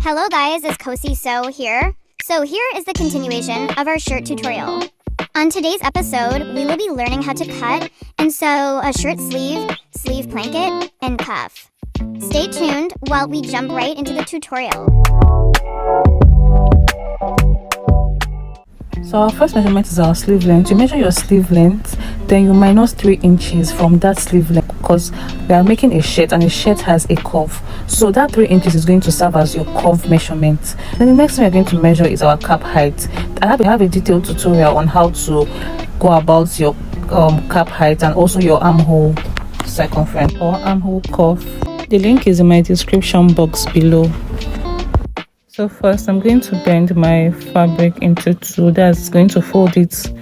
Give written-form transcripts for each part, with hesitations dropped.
Hello guys, it's Kosi So here. So here is the continuation of our shirt tutorial. On today's episode, we will be learning how to cut and sew a shirt sleeve planket, and cuff. Stay tuned while we jump right into the tutorial. So our first measurement is our sleeve length. You measure your sleeve length, then you minus 3 inches from that sleeve length because we are making a shirt and a shirt has a curve. So that 3 inches is going to serve as your curve measurement. Then the next thing we're going to measure is our cap height. I have a detailed tutorial on how to go about your cap height and also your armhole circumference or armhole curve. The link is in my description box below. So first I'm going to bend my fabric into two. That's going to fold it,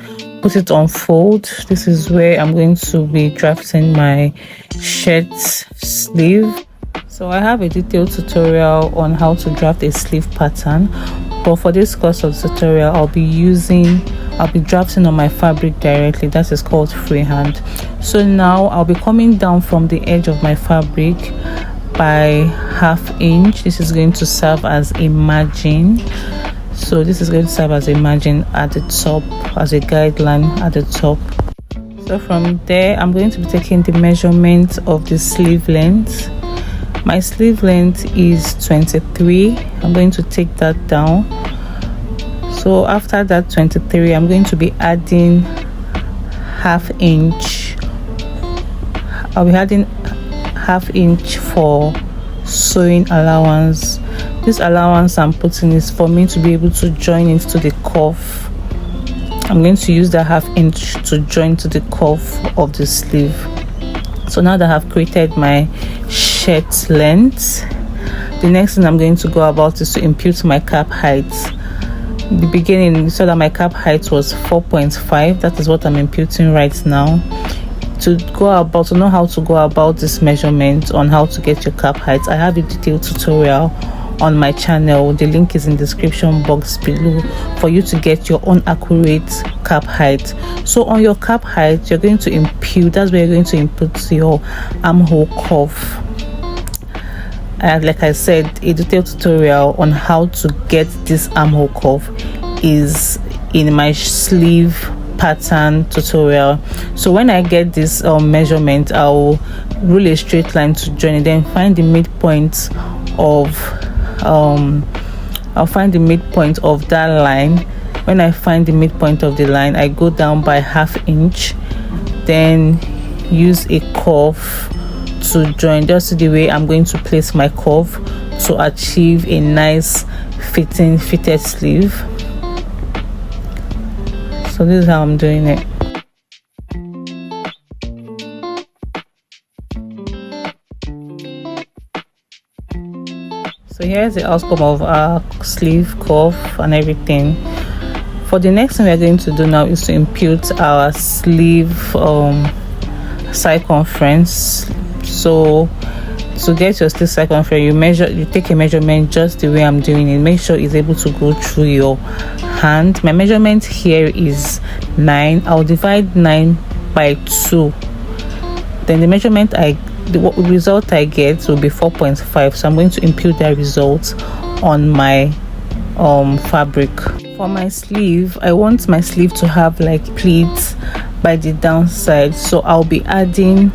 put it on fold. This is where I'm going to be drafting my shirt sleeve. So I have a detailed tutorial on how to draft a sleeve pattern, but for this course of tutorial I'll be drafting on my fabric directly. That is called freehand. So now I'll be coming down from the edge of my fabric by ½ inch. This is going to serve as a margin. So this is going to serve as a margin at the top, as a guideline at the top. So from there I'm going to be taking the measurement of the sleeve length. My sleeve length is 23. I'm going to take that down. So after that 23, I'm going to be adding ½ inch. I'll be adding ½ inch for sewing allowance. This allowance I'm putting is for me to be able to join into the curve. I'm going to use that ½ inch to join to the curve of the sleeve. So now that I've created my shirt length, the next thing I'm going to go about is to impute my cap height. In the beginning, you saw that my cap height was 4.5. That is what I'm imputing right now. To know how to go about this measurement on how to get your cap height, I have a detailed tutorial on my channel. The link is in the description box below for you to get your own accurate cap height. So on your cap height, you're going to impute, that's where you're going to input your armhole curve. Like I said, a detailed tutorial on how to get this armhole curve is in my sleeve pattern tutorial. So when I get this measurement, I'll rule a straight line to join it, then find the midpoint of I'll find the midpoint of that line. When I find the midpoint of the line, I go down by ½ inch, then use a curve to join. Just the way I'm going to place my curve to achieve a nice fitted sleeve. So this is how I'm doing it. So here's the outcome of our sleeve curve and everything. For the next thing we're going to do now is to impute our sleeve circumference. So to get your sleeve circumference, you take a measurement just the way I'm doing it. Make sure it's able to go through your hand. My measurement here is 9. I'll divide 9 by 2. Then the measurement the result I get will be 4.5. So I'm going to impute that result on my fabric. For my sleeve, I want my sleeve to have like pleats by the downside, so I'll be adding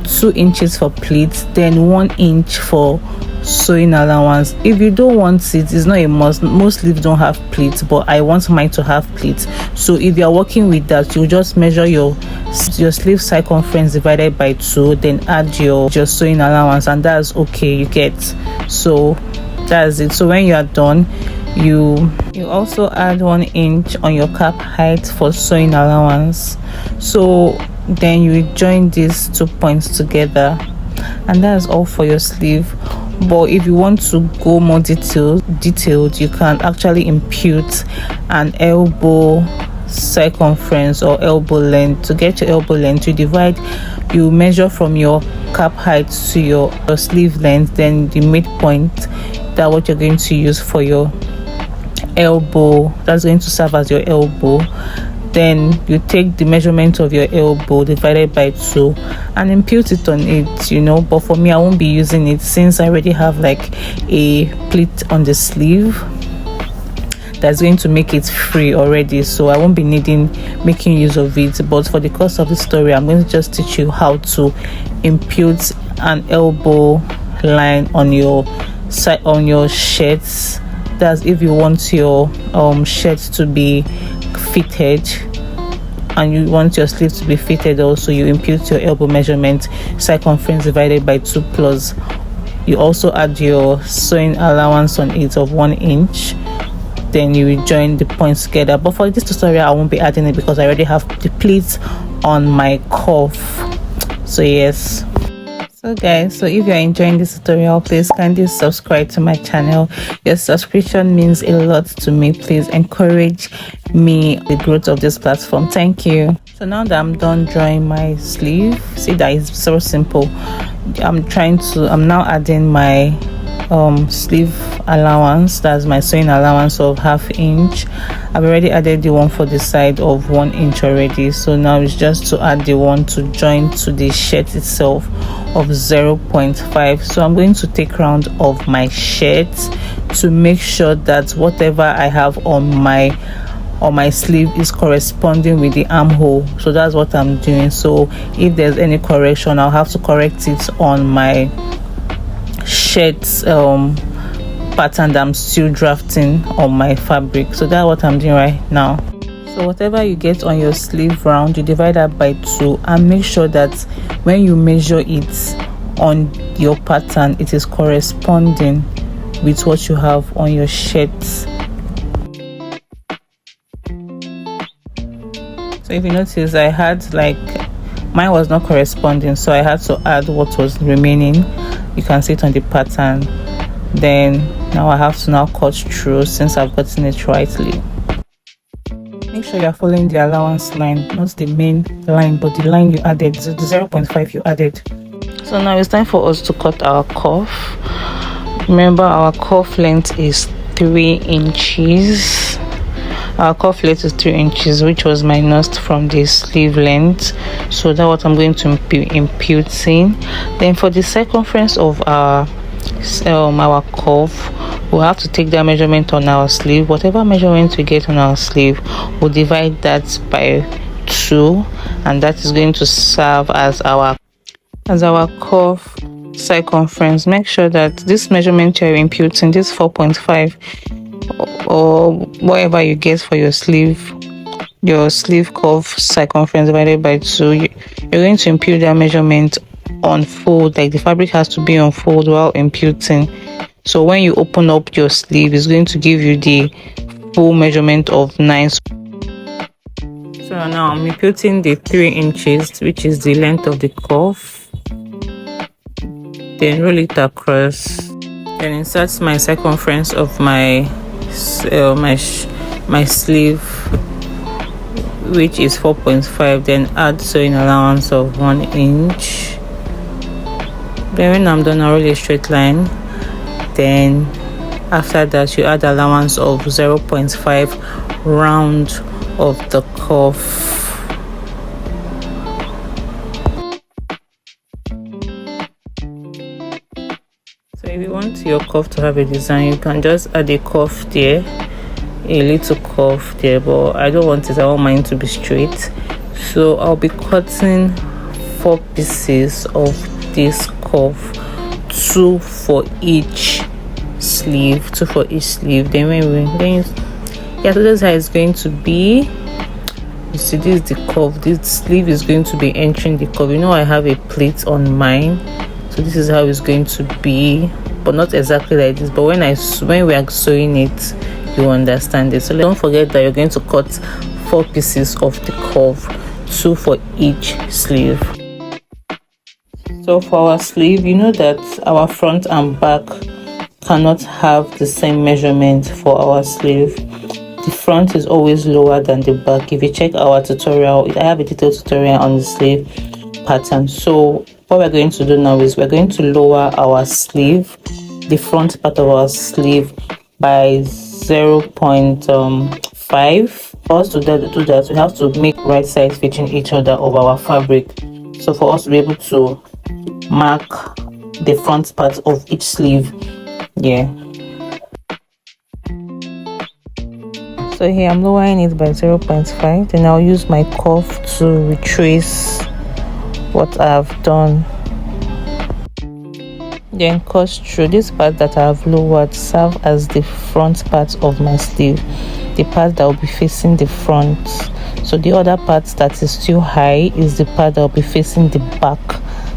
2 inches for pleats, then 1 inch for sewing allowance. If you don't want it, it's not a must. Most sleeves don't have pleats, but I want mine to have pleats. So if you're working with that, you just measure your sleeve circumference divided by 2, then add your sewing allowance, and that's okay. You get, so that's it. So when you are done, you also add 1 inch on your cap height for sewing allowance. So then you join these 2 points together, and that's all for your sleeve. But if you want to go more detailed, you can actually impute an elbow circumference or elbow length. To get your elbow length, you measure from your cap height to your sleeve length, then the midpoint, that's what you're going to use for your elbow. That's going to serve as your elbow. then you take the measurement of your elbow divided by 2 and impute it on it, you know. But for me, I won't be using it since I already have like a pleat on the sleeve that's going to make it free already, so I won't be making use of it. But for the course of the story, I'm going to just teach you how to impute an elbow line on your side on your shirts. That's if you want your shirt to be fitted and you want your sleeve to be fitted also, you impute your elbow measurement circumference divided by 2 plus you also add your sewing allowance on it of 1 inch. Then you will join the points together. But for this tutorial, I won't be adding it because I already have the pleats on my cuff. So yes. So guys, so if you're enjoying this tutorial, please kindly subscribe to my channel. Your subscription means a lot to me. Please encourage me the growth of this platform. Thank you. So now that I'm done drawing my sleeve, see that it's so simple. I'm now adding my sleeve allowance, that's my sewing allowance of 1/2 inch. I've already added the one for the side of 1 inch already, so now it's just to add the one to join to the shirt itself of 0.5. so I'm going to take round of my shirt to make sure that whatever I have on my sleeve is corresponding with the armhole. So that's what I'm doing. So if there's any correction, I'll have to correct it on my shirts pattern that I'm still drafting on my fabric. So that's what I'm doing right now. So whatever you get on your sleeve round, you divide that by 2 and make sure that when you measure it on your pattern, it is corresponding with what you have on your shirts. So if you notice, I had mine was not corresponding, so I had to add what was remaining. You can see it on the pattern. Then now I have to cut through since I've gotten it rightly. Make sure you're following the allowance line, not the main line, but the line you added, the 0.5 you added. So now it's time for us to cut our cuff. Remember, our cuff length is 3 inches. Our cuff length is 3 inches, which was minused from the sleeve length. So that's what I'm going to be imputing. Then for the circumference of our cuff, we'll have to take that measurement on our sleeve. Whatever measurement we get on our sleeve, we'll divide that by 2, and that is going to serve as our cuff circumference. Make sure that this measurement you're imputing, this 4.5 or whatever you get for your sleeve cuff circumference divided by 2, you're going to impute that measurement on fold. Like the fabric has to be on fold while imputing. So when you open up your sleeve, it's going to give you the full measurement of 9. So now I'm imputing the 3 inches, which is the length of the cuff. Then roll it across. Then insert my circumference of my sleeve, which is 4.5. Then add sewing allowance of 1 inch. Then when I'm done, I'll roll a straight line. Then after that, you add allowance of 0.5 round of the cuff. So if you want your cuff to have a design, you can just add a cuff there, a little cuff there, but I don't want it. I want mine to be straight. So I'll be cutting 4 pieces of this cuff, 2 for each sleeve. Then so this is how it's going to be. You see, this is the cuff. This sleeve is going to be entering the cuff. You know, I have a pleat on mine, so this is how it's going to be, but not exactly like this. But when we are sewing it, you understand it. So don't forget that you're going to cut 4 pieces of the cuff, 2 for each sleeve. So for our sleeve, you know that our front and back cannot have the same measurement for our sleeve. The front is always lower than the back. If you check our tutorial, I have a detailed tutorial on the sleeve pattern. So what we're going to do now is we're going to lower our sleeve, the front part of our sleeve, by 0.5, For us to do that, we have to make right sides fitting each other of our fabric. So for us to be able to mark the front part of each sleeve. Yeah. So here I'm lowering it by 0.5. Then I'll use my cuff to retrace what I've done. Then cut through this part that I've lowered serve as the front part of my sleeve, the part that will be facing the front. So the other part that is still high is the part that will be facing the back,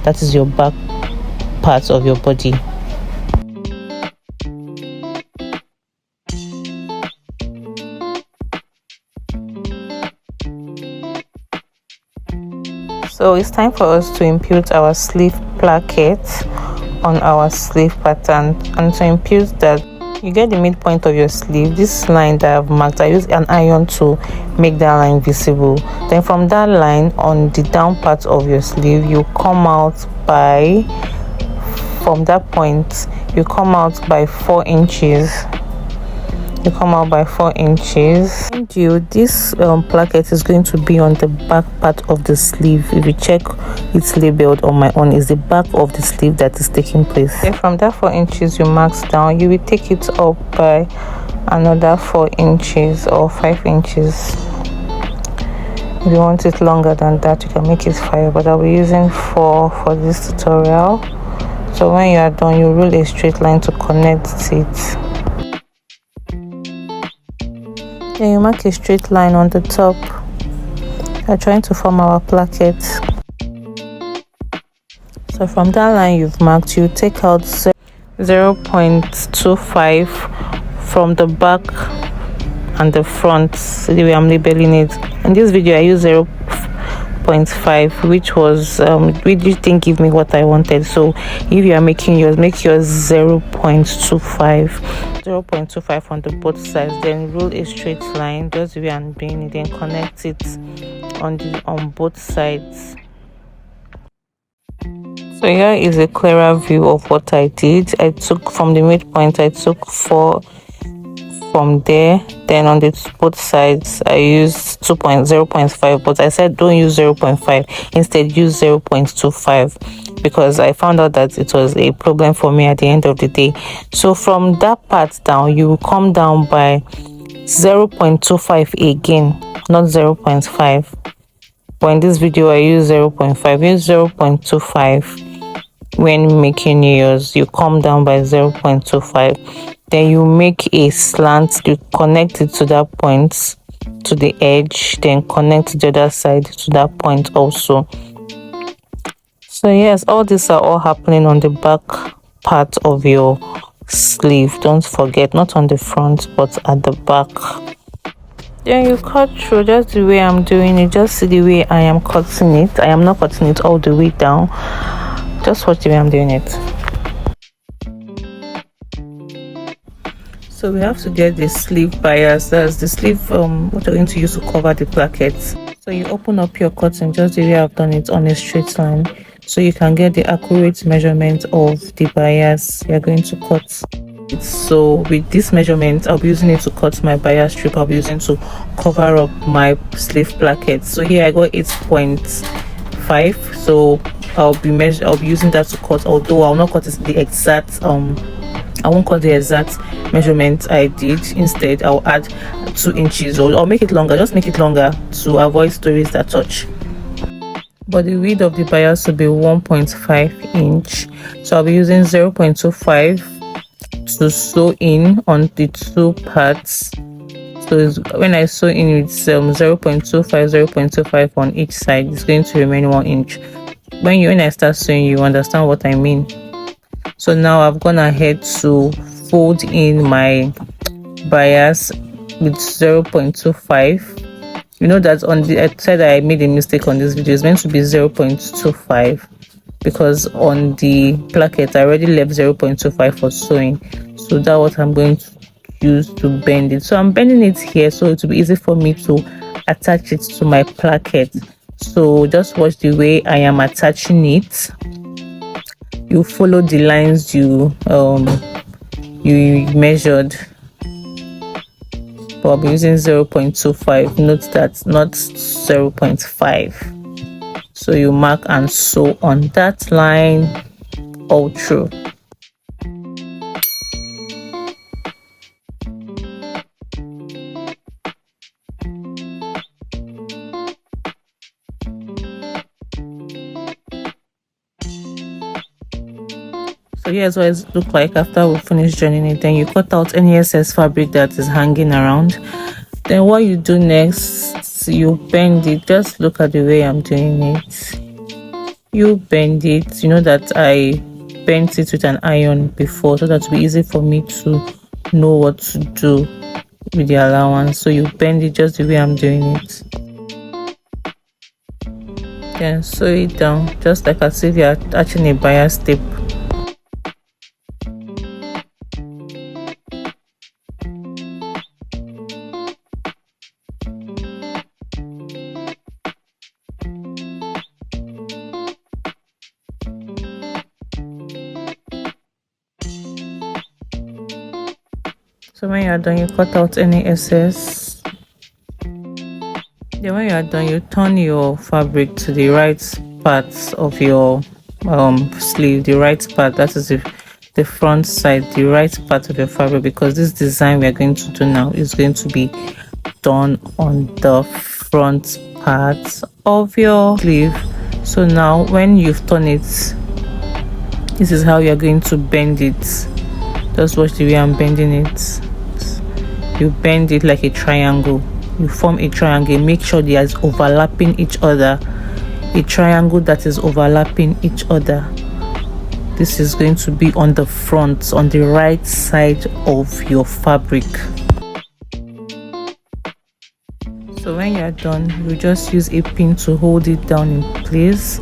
that is your back part of your body. So it's time for us to impute our sleeve placket on our sleeve pattern. And to impute that, you get the midpoint of your sleeve, this line that I've marked, I use an iron to make that line visible. Then from that line on the down part of your sleeve, you come out by, from that point you come out by 4 inches. You come out by 4 inches. And this placket is going to be on the back part of the sleeve. If you check, it's labeled on my own, is the back of the sleeve that is taking place. Then from that 4 inches you mark down, you will take it up by another 4 inches or 5 inches. If you want it longer than that, you can make it 5, but I'll be using 4 for this tutorial. So when you are done, you roll a straight line to connect it. Then you mark a straight line on the top. We are trying to form our placket. So from that line you've marked, you take out 0.25 from the back and the front. See the way I'm labeling it. In this video I use 0.5, which was which didn't give me what I wanted. So if you are making yours, make yours 0.25 on the both sides. Then roll a straight line just the way I'm doing it, then connect it on both sides. So here is a clearer view of what I did. I took from the midpoint, I took 4 from there. Then on the both sides I used 0.5, but I said don't use 0.5, instead use 0.25, because I found out that it was a problem for me at the end of the day. So from that part down, you will come down by 0.25 again, not 0.5. But in this video I use 0.5. Use 0.25 when making yours. You come down by 0.25. Then you make a slant, you connect it to that point, to the edge, then connect the other side to that point also. So yes, all these are all happening on the back part of your sleeve. Don't forget, not on the front but at the back. Then you cut through just the way I'm doing it. Just see the way I am cutting it. I am not cutting it all the way down. Just watch the way I'm doing it. So we have to get the sleeve bias, that's the sleeve what you're going to use to cover the placket. So you open up your cutting just the way I've done it on a straight line, so you can get the accurate measurement of the bias you're going to cut. So with this measurement, I'll be using it to cut my bias strip. I'll be using to cover up my sleeve placket. So here I got 8.5. So I'll be using that to cut, although I'll not cut the exact I won't cut the exact measurement I did. Instead I'll add 2 inches, or I'll make it longer, just make it longer to avoid stories that touch. But the width of the bias will be 1.5 inch. So I'll be using 0.25 to sew in on the 2 parts. So when I sew in with 0.25 on each side, it's going to remain 1 inch. When I start sewing, you understand what I mean. So now I've gone ahead to fold in my bias with 0.25. You know that on the side I made a mistake on this video. It's meant to be 0.25, because on the placket I already left 0.25 for sewing. So that's what I'm going to use to bend it. So I'm bending it here so it will be easy for me to attach it to my placket. So just watch the way I am attaching it. You follow the lines you measured. but I'll be using 0.25. Note that, not 0.5. So you mark and sew on that line all through. So here's what it looks like after we finish joining it. Then you cut out any excess fabric that is hanging around. Then what you do next, you bend it. Just look at the way I'm doing it. You bend it. You know that I bent it with an iron before, so that will be easy for me to know what to do with the allowance. So you bend it just the way I'm doing it. Then sew it down just like as if you're attaching a bias tape. So when you are done, you cut out any excess. Then when you are done, you turn your fabric to the right part of your sleeve, the right part, that is the front side, the right part of your fabric, because this design we are going to do now is going to be done on the front part of your sleeve. So now when you've done it, this is how you are going to bend it. Just watch the way I'm bending it. You bend it like a triangle. You form a triangle. Make sure they are overlapping each other. A triangle that is overlapping each other. This is going to be on the front, on the right side of your fabric. So when you are done, you just use a pin to hold it down in place,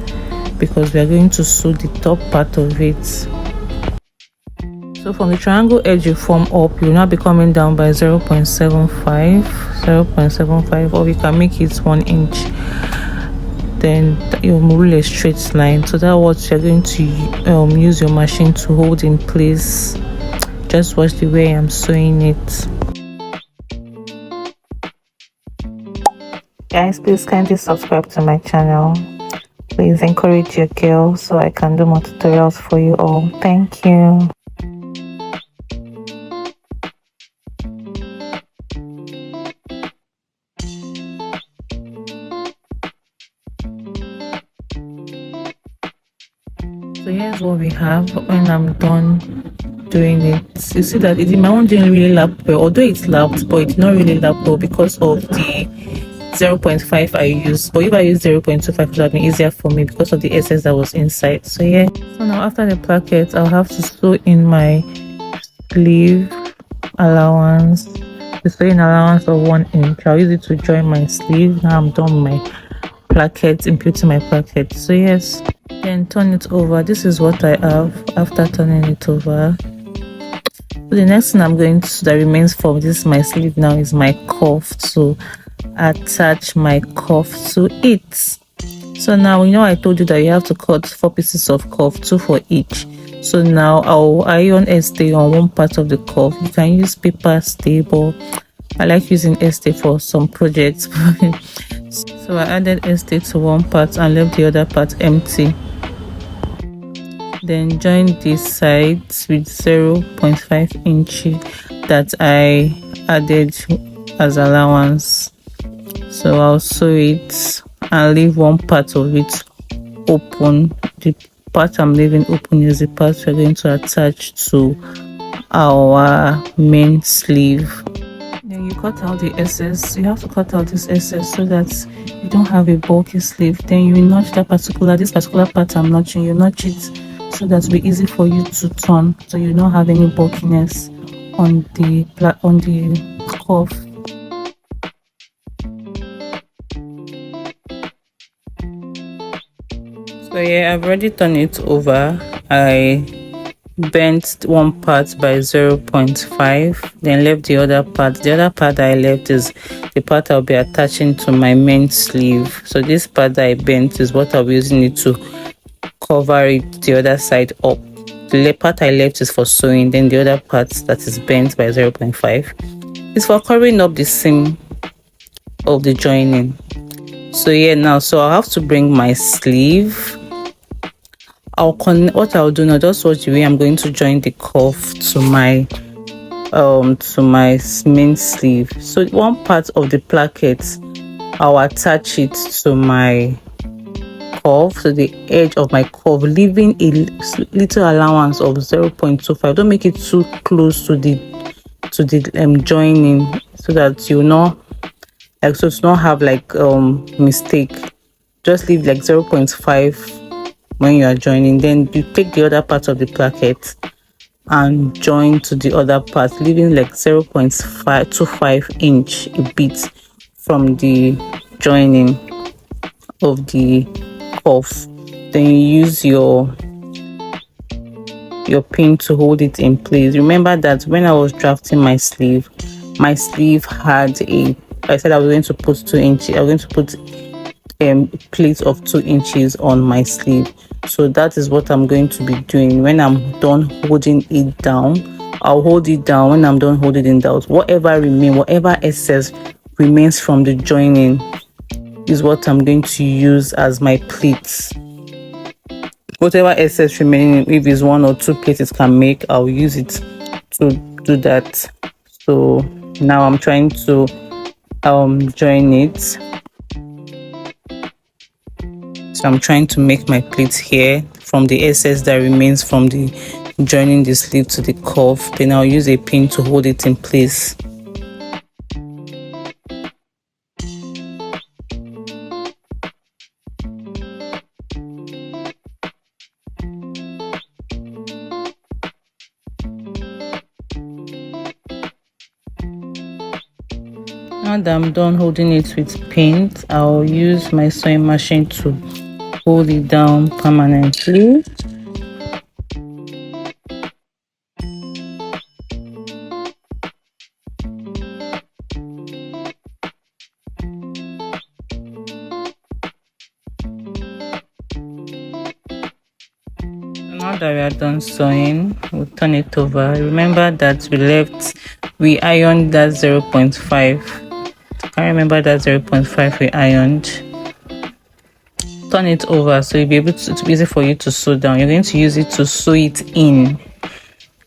because we are going to sew the top part of it. So from the triangle edge you form up, you will now be coming down by 0.75, or we can make it 1 inch. Then you rule a straight line. So that's what you're going to use your machine to hold in place. Just watch the way I'm sewing it. Guys, please kindly subscribe to my channel. Please encourage your girl so I can do more tutorials for you all. Thank you. So here's what we have when I'm done doing it. You see that my one didn't really lap well, although it's lapped, but it's not really lap well because of the 0.5 I used. But if I use 0.25, it would have been easier for me because of the excess that was inside. So yeah, so now after the placket, I'll have to sew in my sleeve allowance, the sewing allowance of 1 inch. I'll use it to join my sleeve. Now I'm done with my placket, imputing my placket. So yes, then turn it over. This is what I have after turning it over. So the next thing I'm going to that remains for this my sleeve now is my cuff. So attach my cuff to it. So now, you know, I told you that you have to cut 4 pieces of cuff, 2 for each. So now I'll iron a stay on one part of the cuff. You can use paper stay, but I like using a stay for some projects. So I added a stay to one part and left the other part empty. Then join these sides with 0.5 inch that I added as allowance. So I'll sew it and leave one part of it open. The part I'm leaving open is the part we're going to attach to our main sleeve. Then you cut out the excess. You have to cut out this excess so that you don't have a bulky sleeve. Then you notch this particular part I'm notching. You notch it so that will be easy for you to turn, so you don't have any bulkiness on the cuff. So yeah, I've already turned it over. I bent one part by 0.5, then left the other part. The other part I left is the part I'll be attaching to my main sleeve. So this part that I bent is what I'll be using it to cover it the other side up. The part I left is for sewing, then the other part that is bent by 0.5 It's for covering up the seam of the joining. So yeah, now I'll have to bring my sleeve. What I'll do now, just watch the way I'm going to join the cuff to my main sleeve. So one part of the placket, I'll attach it to my cuff, to the edge of my cuff, leaving a little allowance of 0.25. Don't make it too close to the joining, so that you know, like, so to not have like mistake. Just leave like 0.5 when you are joining. Then you take the other part of the placket and join to the other part, leaving like 0.525 inch a bit from the joining of the cuff. Then you use your pin to hold it in place. Remember that when I was drafting my sleeve had I said I was going to put 2 inches. I was going to put plate of 2 inches on my sleeve. So that is what I'm going to be doing. When I'm done holding it down, I'll hold it down. When I'm done holding it down, whatever excess remains from the joining is what I'm going to use as my pleats. Whatever excess remaining, if it's 1 or 2 plates it can make, I'll use it to do that. So now I'm trying to join it. So I'm trying to make my pleats here from the excess that remains from the joining the sleeve to the cuff. Then I'll use a pin to hold it in place. Now that I'm done holding it with pins, I'll use my sewing machine to hold it down permanently. Now that we are done sewing, we'll turn it over. Remember that we ironed that 0.5. I remember that 0.5 we ironed. Turn it over so you'll be able to, be easy for you to sew down. You're going to use it to sew it in.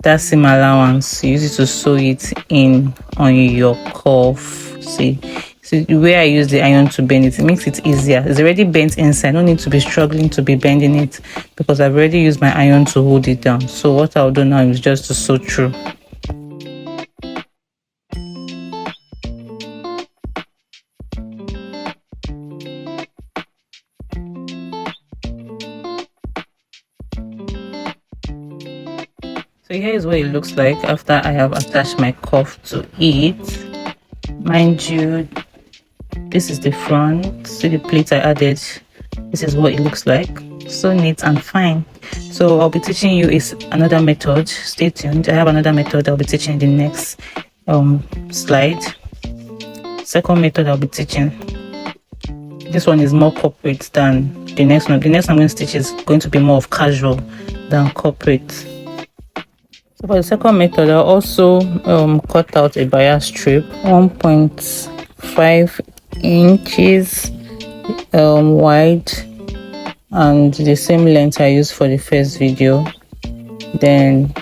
That seam allowance, you use it to sew it in on your cuff. See the way I use the iron to bend it, it makes it easier. It's already bent inside, no need to be struggling to be bending it, because I've already used my iron to hold it down. So what I'll do now is just to sew through. So here is what it looks like after I have attached my cuff to it. Mind you, this is the front. See the plate I added. This is what it looks like. So neat and fine. So I'll be teaching you another method. Stay tuned. I have another method I'll be teaching in the next slide. Second method I'll be teaching. This one is more corporate than the next one. The next one I'm going to teach is going to be more of casual than corporate. So for the second method, I'll also cut out a bias strip 1.5 inches wide, and the same length I used for the first video. Then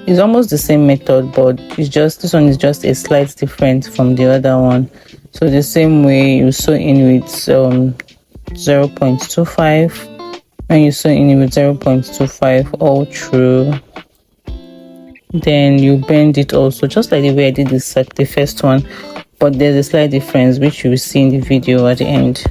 it's almost the same method, but this one is just a slight different from the other one. So the same way you sew in with 0.25, and you sew in with 0.25 all through. Then you bend it also, just like the way I did the first one, but there's a slight difference which you will see in the video at the end.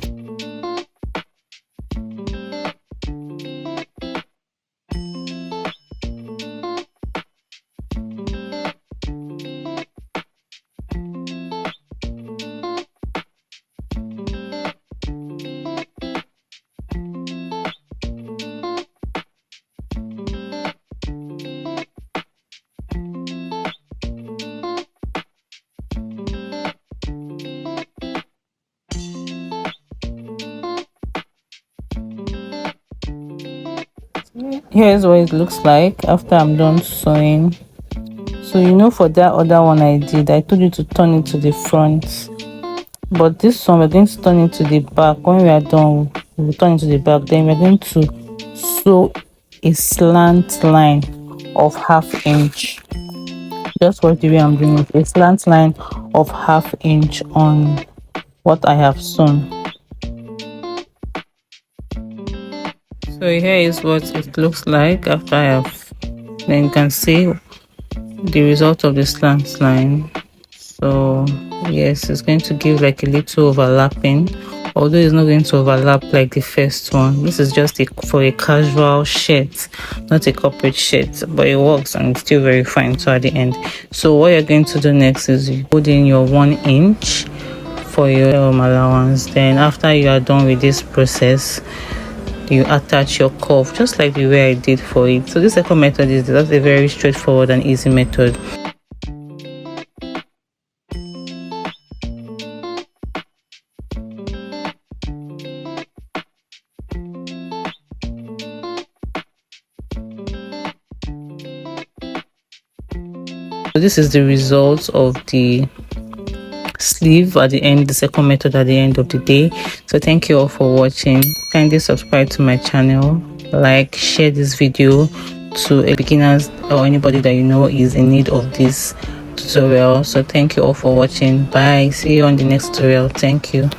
Here's what it looks like after I'm done sewing. So you know, for that other one I told you to turn it to the front, but this one we're going to turn it to the back. When we are done, we'll turn it to the back. Then we're going to sew a slant line of 1/2 inch. Just watch the way I'm doing it. A slant line of 1/2 inch on what I have sewn. So here is what it looks like after I have. Then you can see the result of the slant line. So yes, it's going to give like a little overlapping, although it's not going to overlap like the first one. This is just for a casual shirt, not a corporate shirt, but it works and it's still very fine. So at the end, so what you're going to do next is you put in your 1 inch for your allowance. Then after you are done with this process, you attach your cuff just like the way I did for it. So this second method is just a very straightforward and easy method. So this is the result of the sleeve at the end, the second method at the end of the day. So thank you all for watching. Kindly subscribe to my channel, like, share this video to beginners or anybody that you know is in need of this tutorial. So thank you all for watching. Bye, see you on the next tutorial. Thank you.